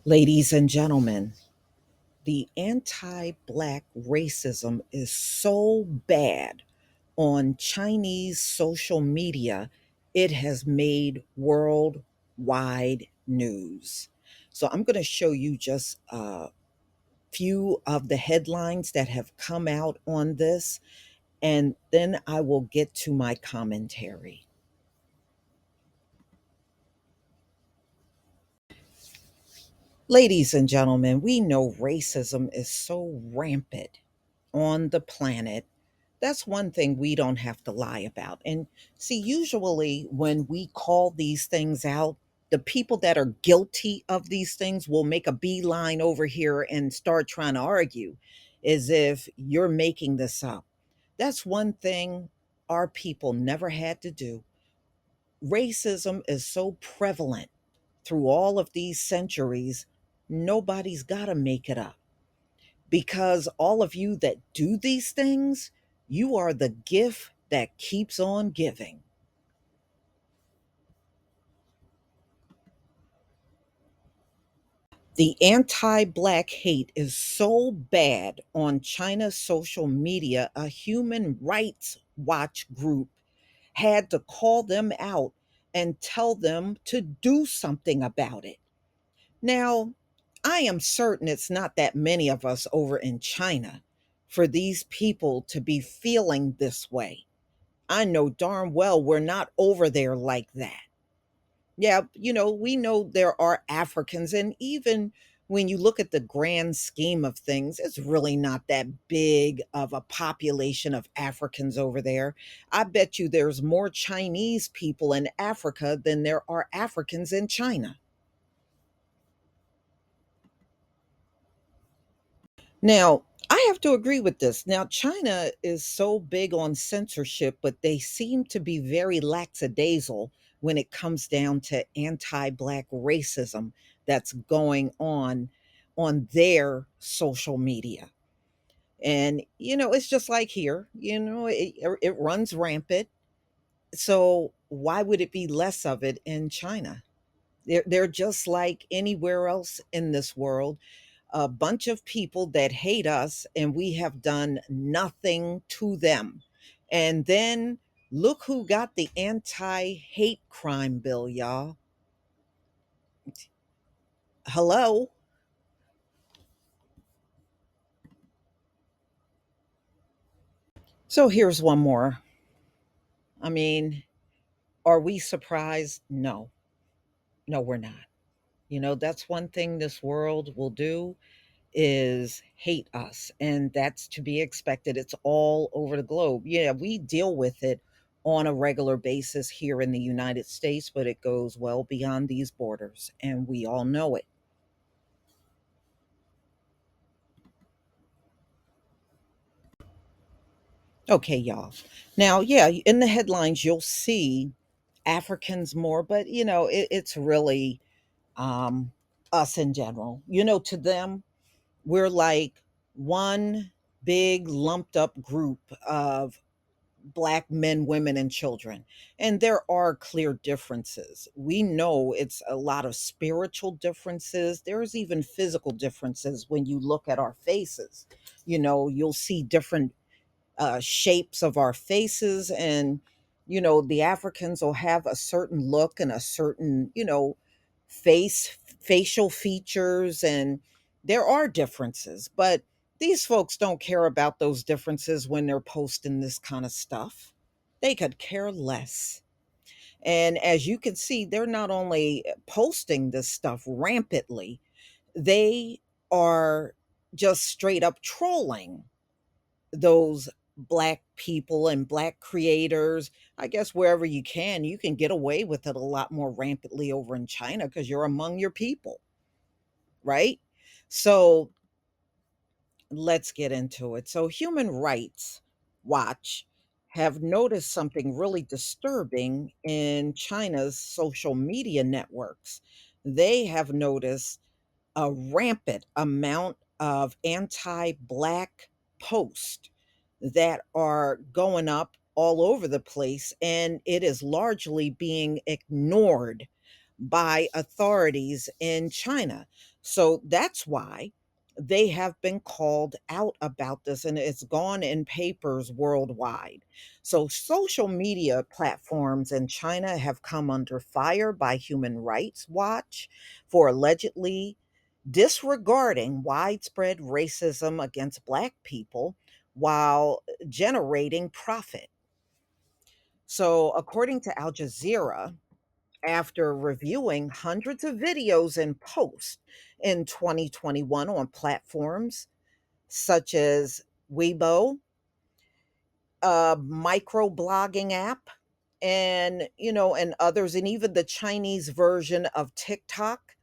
Ladies and gentlemen, the anti Black racism is so bad on Chinese social media, it has made worldwide news. So, I'm going to show you just a few of the headlines that have come out on this, and then I will get to my commentary. Ladies and gentlemen, we know racism is so rampant on the planet. That's one thing we don't have to lie about. And see, usually when we call these things out, the people that are guilty of these things will make a beeline over here and start trying to argue as if you're making this up. That's one thing our people never had to do. Racism is so prevalent through all of these centuries, nobody's got to make it up because all of you that do these things, you are the gift that keeps on giving. The anti Black hate is so bad on China's social media, a human rights watch group had to call them out and tell them to do something about it. Now, I am certain it's not that many of us over in China for these people to be feeling this way. I know darn well we're not over there like that. Yeah, we know there are Africans, and even when you look at the grand scheme of things, it's really not that big of a population of Africans over there. I bet you there's more Chinese people in Africa than there are Africans in China. Now, I have to agree with this. Now, China is so big on censorship, but they seem to be very lackadaisical when it comes down to anti Black racism that's going on their social media. And, it's just like here, it runs rampant. So, why would it be less of it in China? They're just like anywhere else in this world, a bunch of people that hate us and we have done nothing to them. And then look who got the anti hate crime bill, y'all. Hello. So here's one more. I mean, are we surprised? No, no, we're not. That's one thing this world will do is hate us, and that's to be expected. It's all over the globe. Yeah, we deal with it on a regular basis here in the United States, but it goes well beyond these borders, and we all know it. Okay, y'all. Now, yeah, in the headlines you'll see Africans more, but it's really um us in general. To them, we're like one big lumped up group of Black men, women, and children. And there are clear differences. We know it's a lot of spiritual differences. There's even physical differences when you look at our faces. You'll see different shapes of our faces, and the Africans will have a certain look and a certain facial features, and there are differences, but these folks don't care about those differences when they're posting this kind of stuff. They could care less. And as you can see, they're not only posting this stuff rampantly, they are just straight up trolling those Black people and Black creators. I guess wherever you can get away with it a lot more rampantly over in China because you're among your people, right? So let's get into it. So, Human Rights Watch have noticed something really disturbing in China's social media networks. They have noticed a rampant amount of anti Black posts that are going up all over the place, and it is largely being ignored by authorities in China. So that's why they have been called out about this, and it's gone in papers worldwide. So social media platforms in China have come under fire by Human Rights Watch for allegedly disregarding widespread racism against Black people while generating profit. So, according to Al Jazeera, after reviewing hundreds of videos and posts in 2021 on platforms such as Weibo, a microblogging app, and and others, and even the Chinese version of TikTok,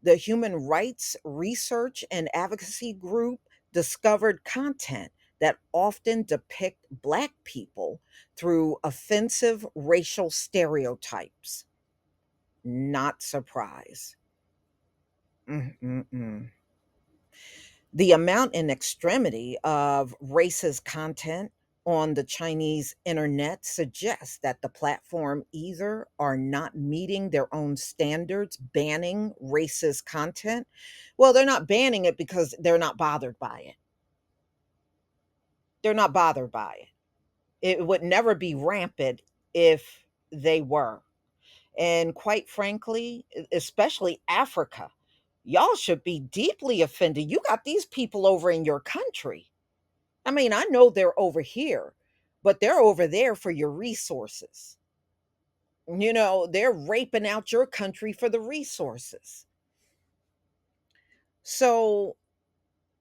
the Human Rights Research and Advocacy Group discovered content that often depict Black people through offensive racial stereotypes. Not surprised. Mm-mm-mm. The amount and extremity of racist content on the Chinese internet suggests that the platform either are not meeting their own standards, banning racist content. Well, they're not banning it because they're not bothered by it. They're not bothered by it. It would never be rampant if they were. And quite frankly, especially Africa, y'all should be deeply offended. You got these people over in your country. I mean, I know they're over here, but they're over there for your resources. They're raping out your country for the resources. So,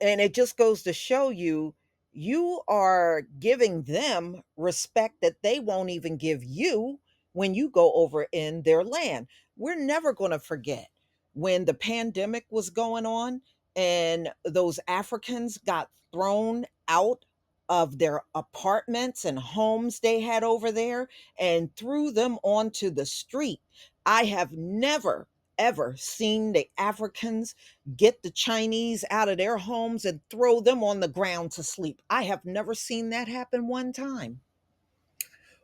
and it just goes to show you, you are giving them respect that they won't even give you when you go over in their land. We're never going to forget when the pandemic was going on and those Africans got thrown out of their apartments and homes they had over there and threw them onto the street. I have never ever seen the Africans get the Chinese out of their homes and throw them on the ground to sleep. I have never seen that happen one time.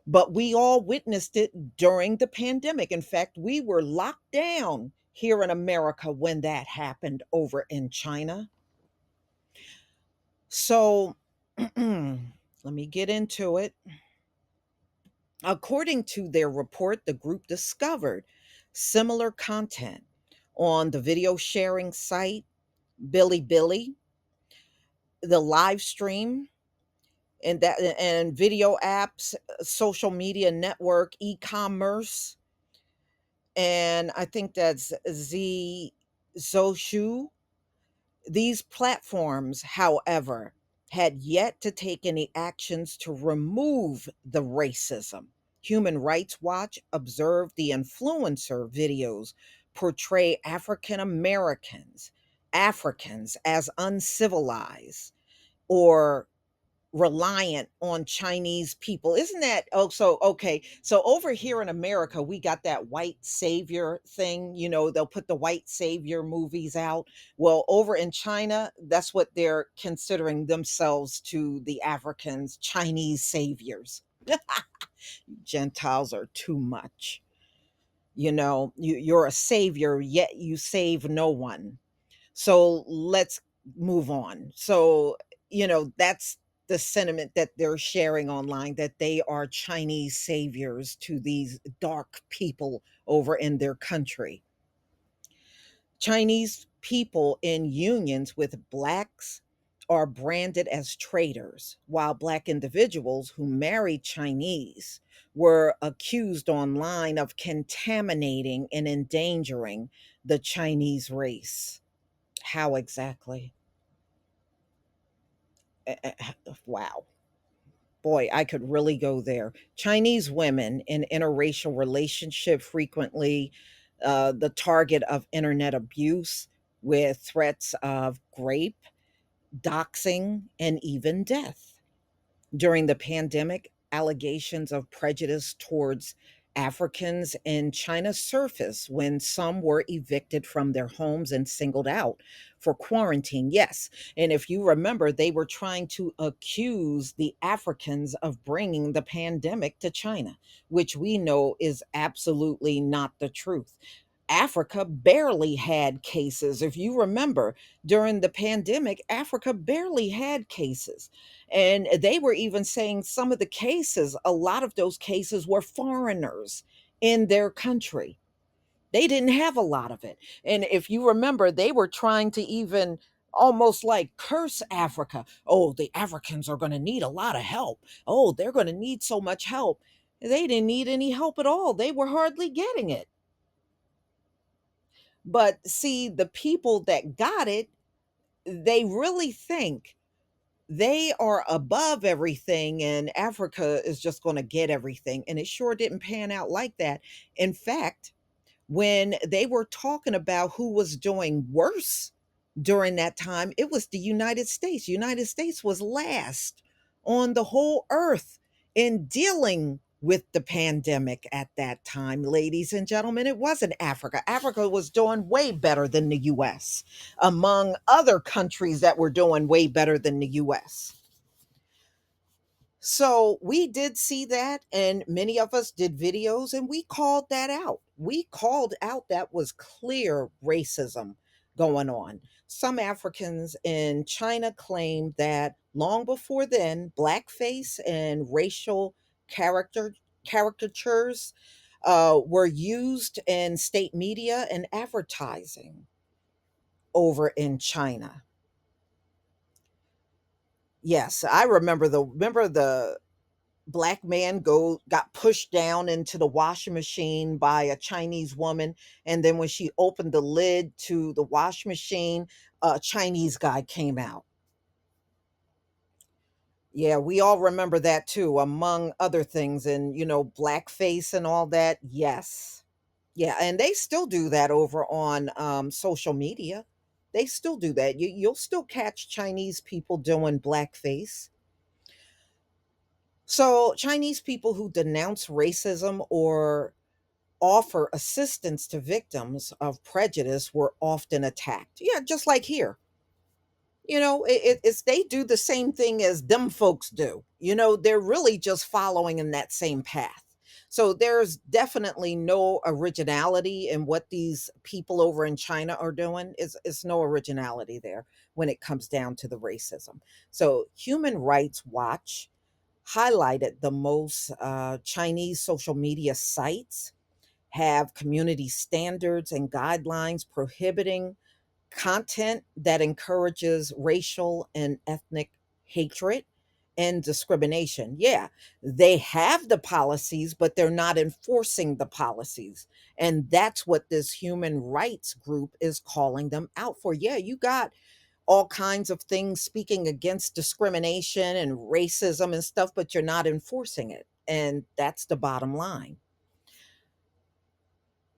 But we all witnessed it during the pandemic. In fact, we were locked down here in America when that happened over in China. So let me get into it. According to their report, the group discovered similar content on the video sharing site Bilibili, the live stream and video apps, social media network, e-commerce, and I think that's Z Zoshu. These platforms, however, had yet to take any actions to remove the racism. Human Rights Watch observed the influencer videos portray Africans as uncivilized or reliant on Chinese people. Isn't that so okay? So over here in America, we got that white savior thing. They'll put the white savior movies out. Well, over in China, that's what they're considering themselves to the Africans, Chinese saviors. Gentiles are too much. You're a savior, yet you save no one. So let's move on. So, that's the sentiment that they're sharing online, that they are Chinese saviors to these dark people over in their country. Chinese people in unions with blacks are branded as traitors, while black individuals who marry Chinese were accused online of contaminating and endangering the Chinese race. How exactly? Wow. Boy, I could really go there. Chinese women in interracial relationship frequently the target of internet abuse with threats of rape, doxing, and even death. During the pandemic, allegations of prejudice towards Africans in China surfaced when some were evicted from their homes and singled out for quarantine. Yes. And if you remember, they were trying to accuse the Africans of bringing the pandemic to China, which we know is absolutely not the truth. Africa barely had cases. If you remember, during the pandemic, Africa barely had cases. And they were even saying some of the cases, a lot of those cases were foreigners in their country. They didn't have a lot of it. And if you remember, they were trying to even almost like curse Africa. Oh, the Africans are going to need a lot of help. Oh, they're going to need so much help. They didn't need any help at all. They were hardly getting it. But see, the people that got it, they really think they are above everything and Africa is just going to get everything. And it sure didn't pan out like that. In fact, when they were talking about who was doing worse during that time, it was the United States. United States was last on the whole earth in dealing with the pandemic at that time, ladies and gentlemen. It wasn't Africa. Africa was doing way better than the US, among other countries that were doing way better than the US. So we did see that, and many of us did videos, and we called that out. We called out that was clear racism going on. Some Africans in China claim that long before then, blackface and racial character caricatures were used in state media and advertising over in China. Yes, I remember the black man got pushed down into the washing machine by a Chinese woman, and then when she opened the lid to the wash machine, a Chinese guy came out. Yeah, we all remember that too, among other things, and blackface and all that. Yes. Yeah, and they still do that over on social media. They still do that. You'll still catch Chinese people doing blackface. So, Chinese people who denounce racism or offer assistance to victims of prejudice were often attacked. Yeah, just like here. It's they do the same thing as them folks do. They're really just following in that same path. So there's definitely no originality in what these people over in China are doing. It's no originality there when it comes down to the racism. So Human Rights Watch highlighted the most Chinese social media sites have community standards and guidelines prohibiting content that encourages racial and ethnic hatred and discrimination. Yeah, they have the policies, but they're not enforcing the policies. And that's what this human rights group is calling them out for. Yeah, you got all kinds of things speaking against discrimination and racism and stuff, but you're not enforcing it. And that's the bottom line.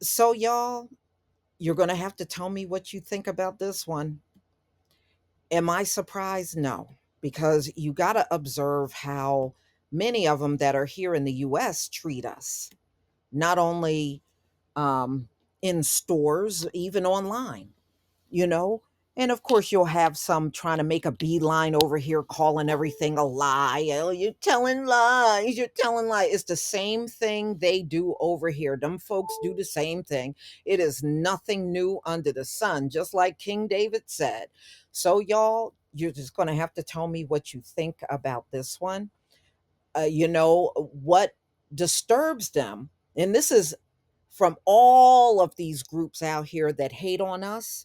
So, y'all, you're going to have to tell me what you think about this one. Am I surprised? No, because you got to observe how many of them that are here in the US treat us, not only um, in stores, even online, you know? And of course, you'll have some trying to make a beeline over here, calling everything a lie. Oh, you're telling lies. You're telling lies. It's the same thing they do over here. Them folks do the same thing. It is nothing new under the sun, just like King David said. So, y'all, you're just going to have to tell me what you think about this one. What disturbs them. And this is from all of these groups out here that hate on us.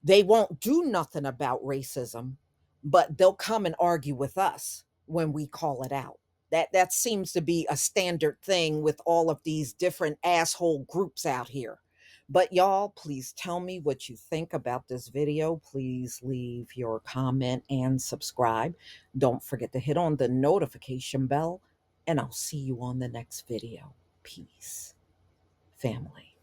They won't do nothing about racism, but they'll come and argue with us when we call it out. That seems to be a standard thing with all of these different asshole groups out here. But y'all, please tell me what you think about this video. Please leave your comment and subscribe. Don't forget to hit on the notification bell, and I'll see you on the next video. Peace, family.